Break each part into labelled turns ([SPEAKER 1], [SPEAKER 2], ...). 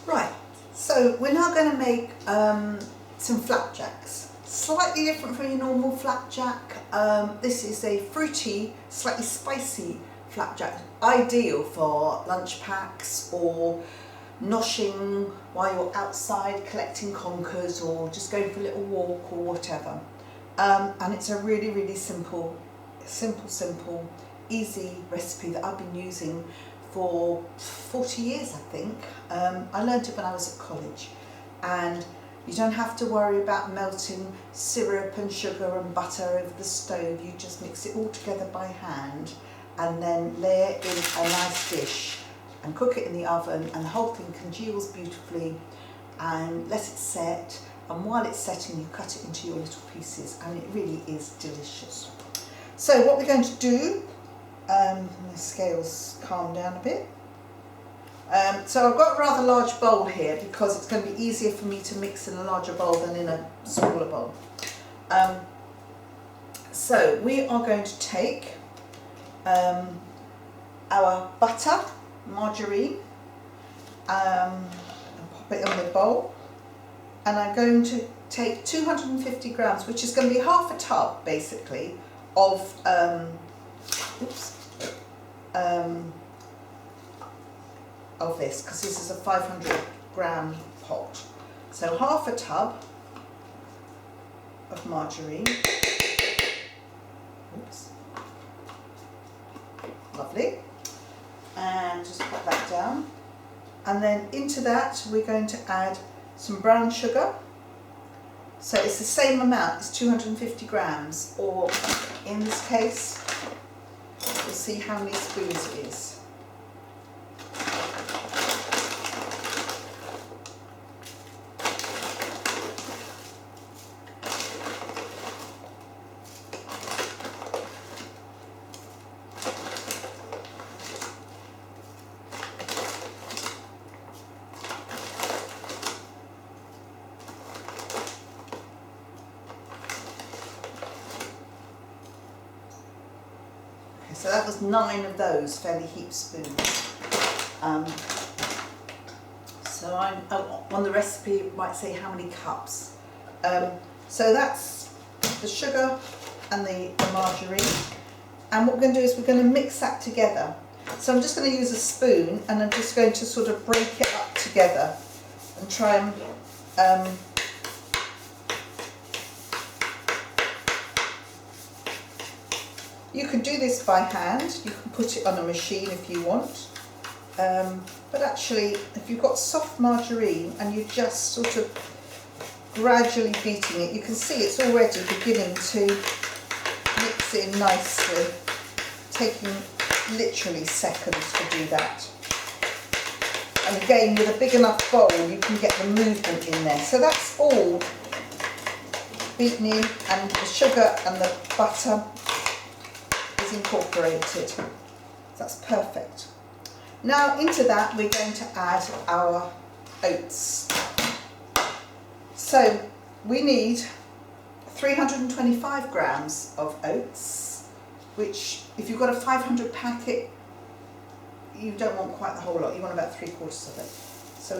[SPEAKER 1] Right, so we're now going to make some flapjacks. Slightly different from your normal flapjack. This is a fruity, slightly spicy flapjack, ideal for lunch packs or noshing while you're outside collecting conkers or just going for a little walk or whatever. And it's a really simple, easy recipe that I've been using for 40 years, I think. I learned it when I was at college, and you don't have to worry about melting syrup and sugar and butter over the stove. You just mix it all together by hand and then layer it in a nice dish and cook it in the oven, and the whole thing congeals beautifully, and let it set, and while it's setting you cut it into your little pieces, and it really is delicious. So what we're going to do, the scales calm down a bit. So I've got a rather large bowl here because it's going to be easier for me to mix in a larger bowl than in a smaller bowl. So we are going to take our butter, margarine, and pop it in the bowl, and I'm going to take 250 grams, which is going to be half a tub basically of this, because this is a 500-gram pot. So half a tub of margarine. Oops. Lovely. And just put that down. And then into that we're going to add some brown sugar. So it's the same amount, it's 250 grams, or in this case, we'll see how many spoons it is. So that was 9 of those fairly heaped spoons. So on the recipe it might say how many cups. So that's the sugar and the margarine. And what we're going to do is we're going to mix that together. So I'm just going to use a spoon, and I'm just going to sort of break it up together and try and you can do this by hand, you can put it on a machine if you want, but actually if you've got soft margarine and you're just sort of gradually beating it, you can see it's already beginning to mix in nicely, taking literally seconds to do that. And again, with a big enough bowl you can get the movement in there. So that's all beaten in, and the sugar and the butter incorporated. That's perfect. Now into that we're going to add our oats. So we need 325 grams of oats, which if you've got a 500 packet you don't want quite the whole lot, you want about 3/4 of it. So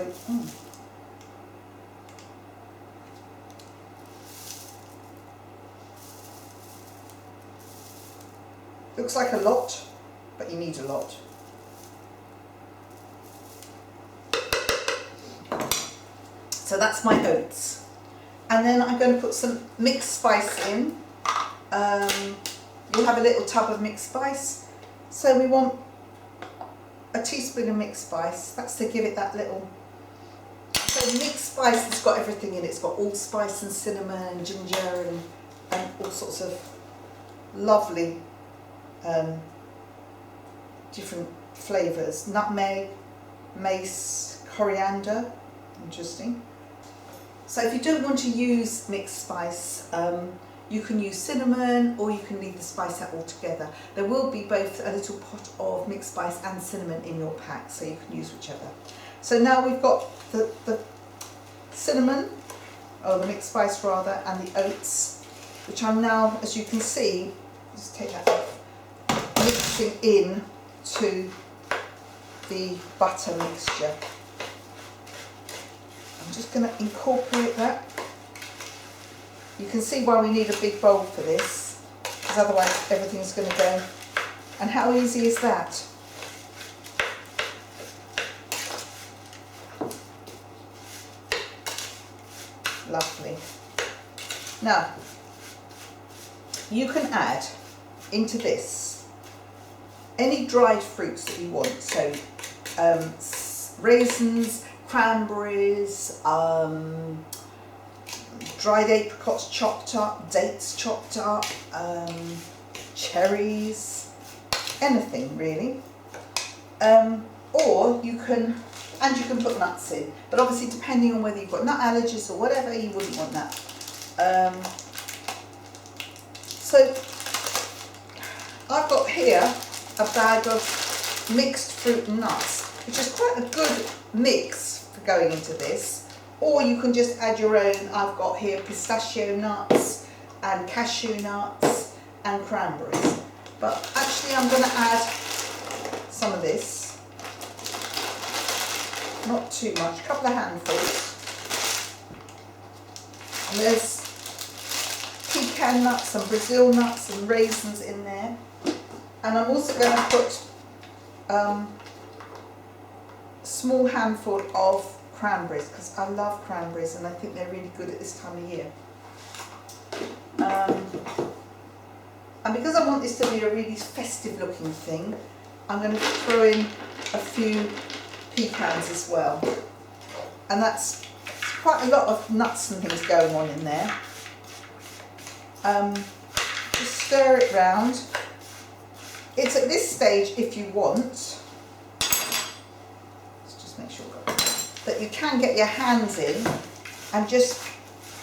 [SPEAKER 1] looks like a lot, but you need a lot. So that's my oats. And then I'm going to put some mixed spice in. You'll have a little tub of mixed spice. So we want a teaspoon of mixed spice. That's to give it that little... So mixed spice has got everything in it. It's got allspice and cinnamon and ginger and all sorts of lovely different flavours. Nutmeg, mace, coriander. Interesting. So if you don't want to use mixed spice, you can use cinnamon, or you can leave the spice out altogether. There will be both a little pot of mixed spice and cinnamon in your pack, so you can use whichever. So now we've got the cinnamon, or the mixed spice rather, and the oats, which I'm now, as you can see, just take that off, mixing in to the butter mixture. I'm just going to incorporate that. You can see why we need a big bowl for this, because otherwise everything's going to go. And how easy is that? Lovely. Now, you can add into this any dried fruits that you want. So raisins, cranberries, dried apricots chopped up, dates chopped up, cherries, anything really. Or you can put nuts in, but obviously depending on whether you've got nut allergies or whatever, you wouldn't want that. So I've got here a bag of mixed fruit and nuts, which is quite a good mix for going into this. Or you can just add your own. I've got here pistachio nuts and cashew nuts and cranberries. But actually I'm going to add some of this. Not too much, a couple of handfuls. And there's pecan nuts and Brazil nuts and raisins in there. And I'm also going to put a small handful of cranberries, because I love cranberries and I think they're really good at this time of year. And because I want this to be a really festive looking thing, I'm going to throw in a few pecans as well. And that's quite a lot of nuts and things going on in there. Just stir it round. It's at this stage, if you want, let's just make sure that you can get your hands in and just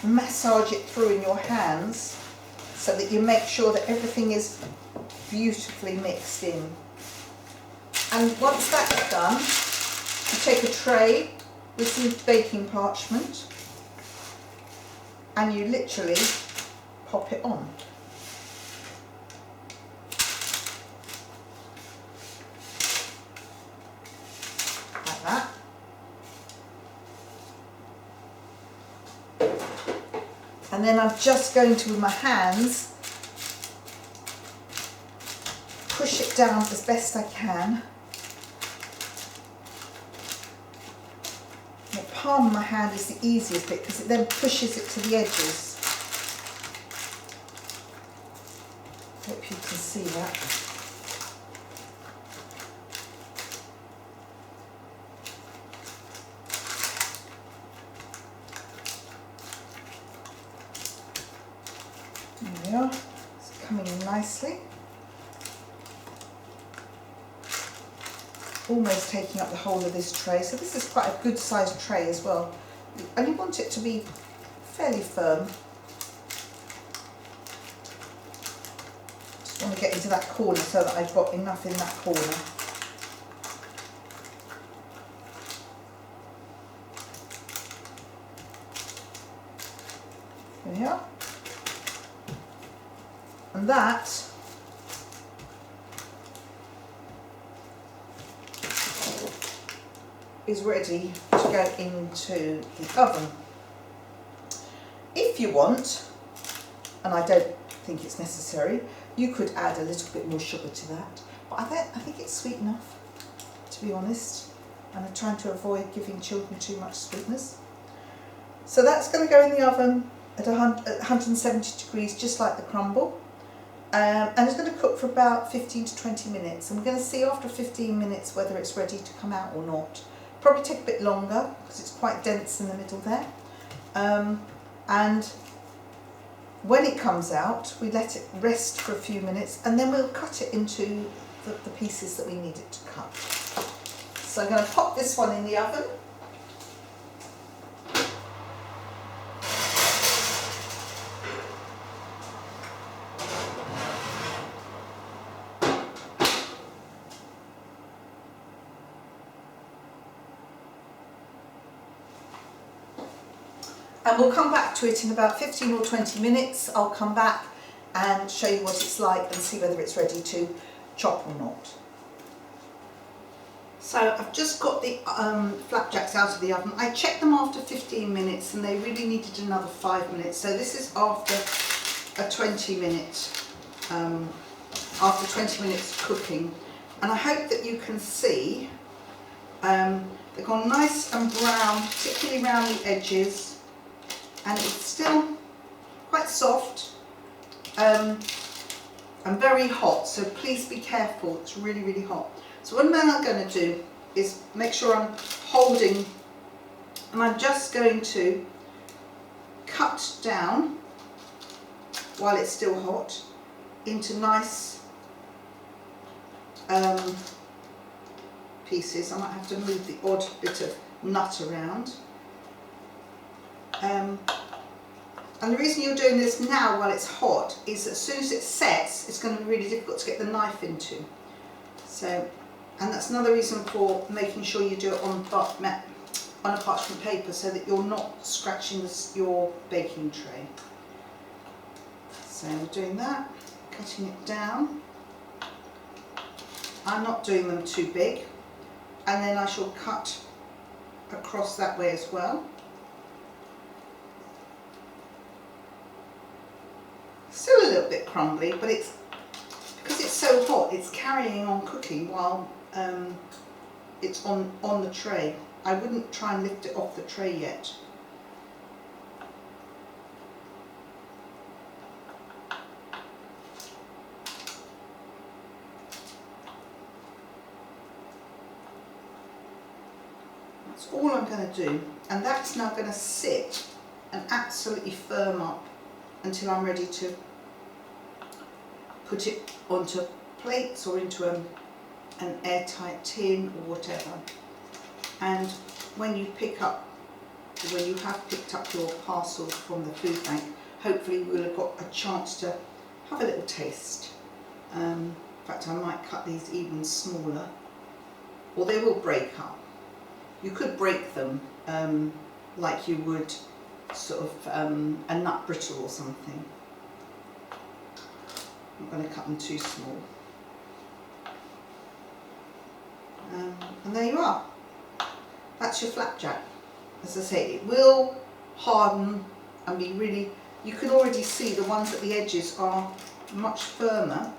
[SPEAKER 1] massage it through in your hands so that you make sure that everything is beautifully mixed in. And once that's done, you take a tray with some baking parchment and you literally pop it on. Like that. And then I'm just going to, with my hands, push it down as best I can. The palm of my hand is the easiest bit because it then pushes it to the edges. Hope you can see that. There we are, it's coming in nicely. Almost taking up the whole of this tray, so this is quite a good sized tray as well. You only want it to be fairly firm. Just want to get into that corner so that I've got enough in that corner. There we are. And that is ready to go into the oven. If you want, and I don't think it's necessary, you could add a little bit more sugar to that, but I think it's sweet enough, to be honest, and I'm trying to avoid giving children too much sweetness. So that's going to go in the oven at 170 degrees, just like the crumble. And it's going to cook for about 15 to 20 minutes, and we're going to see after 15 minutes whether it's ready to come out or not. Probably take a bit longer because it's quite dense in the middle there. And when it comes out, we let it rest for a few minutes and then we'll cut it into the pieces that we need it to cut. So I'm going to pop this one in the oven. And we'll come back to it in about 15 or 20 minutes. I'll come back and show you what it's like and see whether it's ready to chop or not. So I've just got the flapjacks out of the oven. I checked them after 15 minutes and they really needed another 5 minutes. So this is after a 20 minutes cooking. And I hope that you can see they've gone nice and brown, particularly around the edges, and it's still quite soft and very hot, so please be careful, it's really, really hot. So what I'm going to do is make sure I'm holding, and I'm just going to cut down while it's still hot into nice pieces. I might have to move the odd bit of nut around. And the reason you're doing this now while it's hot is as soon as it sets, it's going to be really difficult to get the knife into. So, and that's another reason for making sure you do it on a parchment paper so that you're not scratching your baking tray. So we're doing that, cutting it down. I'm not doing them too big, and then I shall cut across that way as well. Still a little bit crumbly, but it's because it's so hot, it's carrying on cooking while it's on the tray. I wouldn't try and lift it off the tray yet. That's all I'm going to do, and that's now going to sit and absolutely firm up until I'm ready to put it onto plates or into an airtight tin or whatever. And when you have picked up your parcels from the food bank, hopefully you will have got a chance to have a little taste. In fact, I might cut these even smaller, or they will break up. You could break them like you would sort of a nut brittle or something. I'm not going to cut them too small. And there you are. That's your flapjack. As I say, it will harden and be really, you can already see the ones at the edges are much firmer.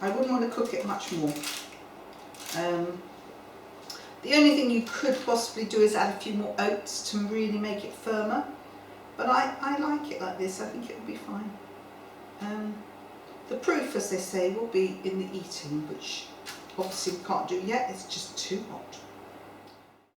[SPEAKER 1] I wouldn't want to cook it much more. The only thing you could possibly do is add a few more oats to really make it firmer, but I like it like this. I think it will be fine. The proof, as they say, will be in the eating, which obviously we can't do yet, it's just too hot.